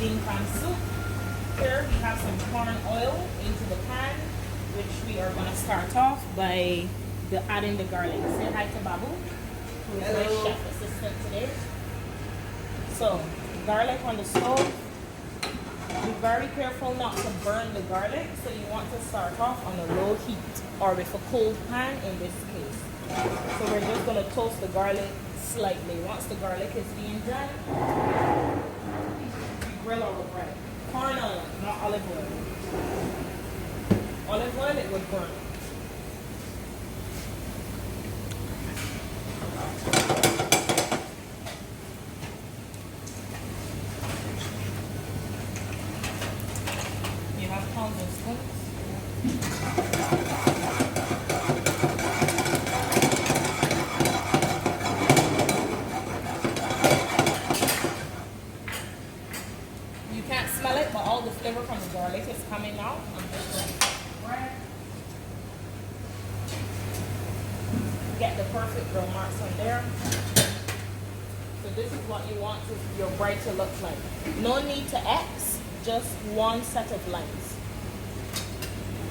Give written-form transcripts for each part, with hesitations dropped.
steamed clam soup. Here we have some corn oil into the pan, which we are going to start off by adding the garlic. Say hi to Babu, who is my chef assistant today. So, garlic on the stove. Be very careful not to burn the garlic, so you want to start off on a low heat or with a cold pan in this case. So we're just going to toast the garlic slightly. Once the garlic is being done, we grill our bread. Corn oil, not olive oil. Olive oil, it would burn. You have tongs and spoons. You can't smell it, but all the flavor from the garlic is coming out. I'm just going to bread. Get the perfect grill marks on there. So this is what you want your bread to look like. No need to X, just one set of lines.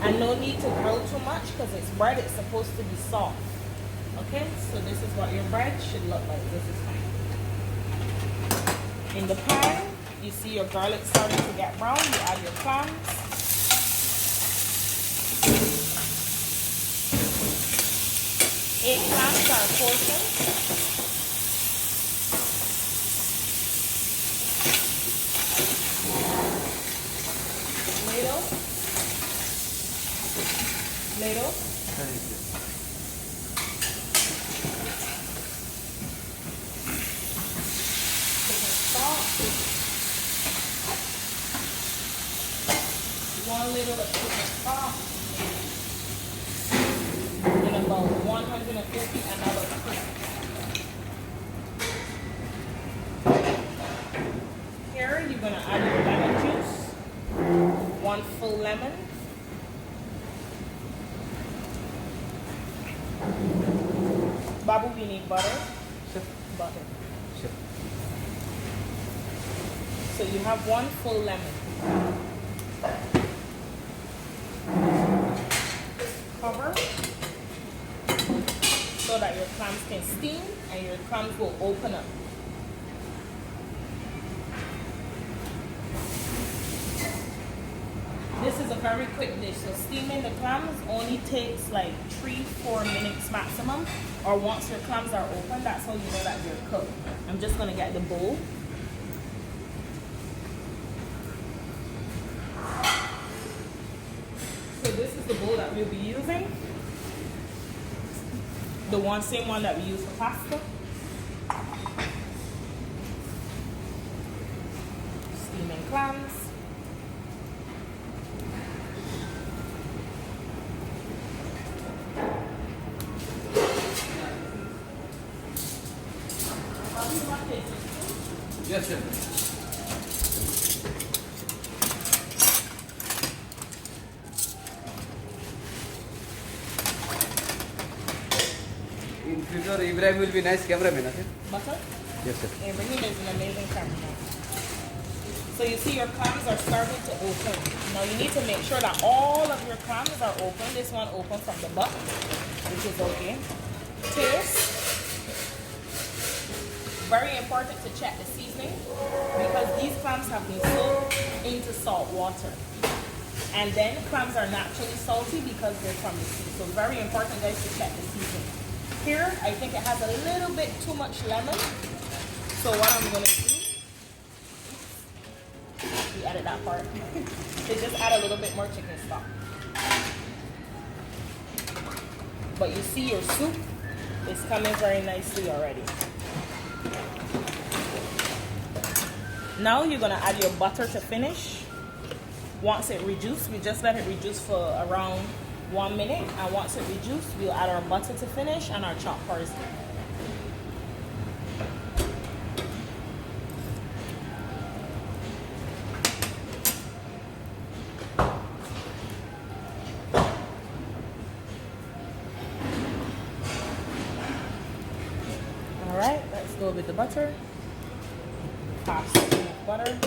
And no need to grill too much because it's bread, it's supposed to be soft. Okay, so this is what your bread should look like. This is fine. In the pan, you see your garlic starting to get brown. You add your clams. Eight clams are a portion. Ladle. Salt. 1 ladle of chicken stock. And about 150 ml of cream. Here you're going to add your lemon juice. 1 full lemon. Babu, we need butter. Sure. Butter. Sure. So you have 1 full lemon. Cover so that your clams can steam and your clams will open up. This is a very quick dish, so steaming the clams only takes like 3-4 minutes maximum, or once your clams are open, that's how you know that they're cooked. I'm just going to get the bowl. So this is the bowl that we'll be using. The same one that we use for pasta. Steaming clams. Yes, sir. In future, Ibrahim will be nice cameraman, okay? Butter? Yes, sir. Ibrahim is an amazing cameraman. So you see your clams are starting to open. Now you need to make sure that all of your clams are open. This one open from the butt, which is okay. Taste. Very important to check the seasoning because these clams have been soaked into salt water. And then clams are naturally salty because they're from the sea. So very important, guys, to check the seasoning. Here, I think it has a little bit too much lemon. So what I'm going to do, we added that part, is just add a little bit more chicken stock. But you see your soup is coming very nicely already. Now you're going to add your butter to finish. Once it reduces, we just let it reduce for around 1 minute. And once it reduces, we'll add our butter to finish and our chopped parsley. Alright, let's go with the butter. Half spoon of butter.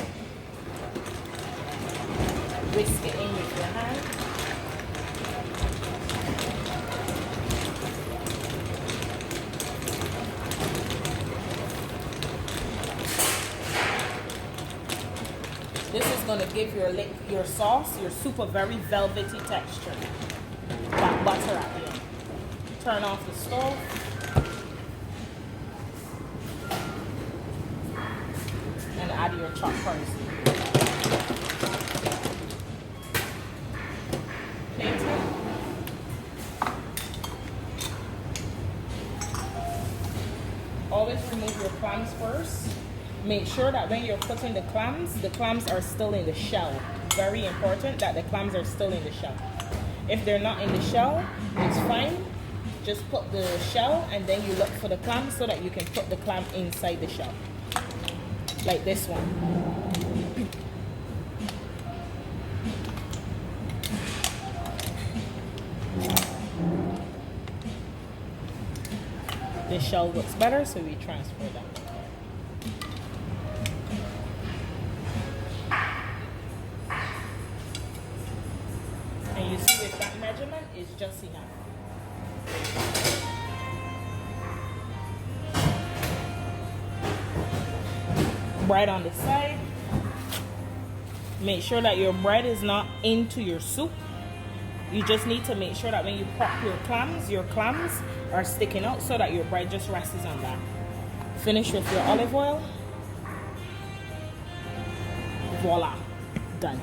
whisk it in with your hand. This is going to give your sauce, your soup, a very velvety texture. That butter at the end. Turn off the stove. And add your chopped parsley. Plate it. Always remove your clams first. Make sure that when you're putting the clams are still in the shell. Very important that the clams are still in the shell. If they're not in the shell, it's fine. Just put the shell and then you look for the clam so that you can put the clam inside the shell. Like this one. This shell looks better, so we transfer that. And you see with that measurement is just enough. Bread on the side. Make sure that your bread is not into your soup. You just need to make sure that when you pop your clams are sticking out so that your bread just rests on that. Finish with your olive oil. Voila, done.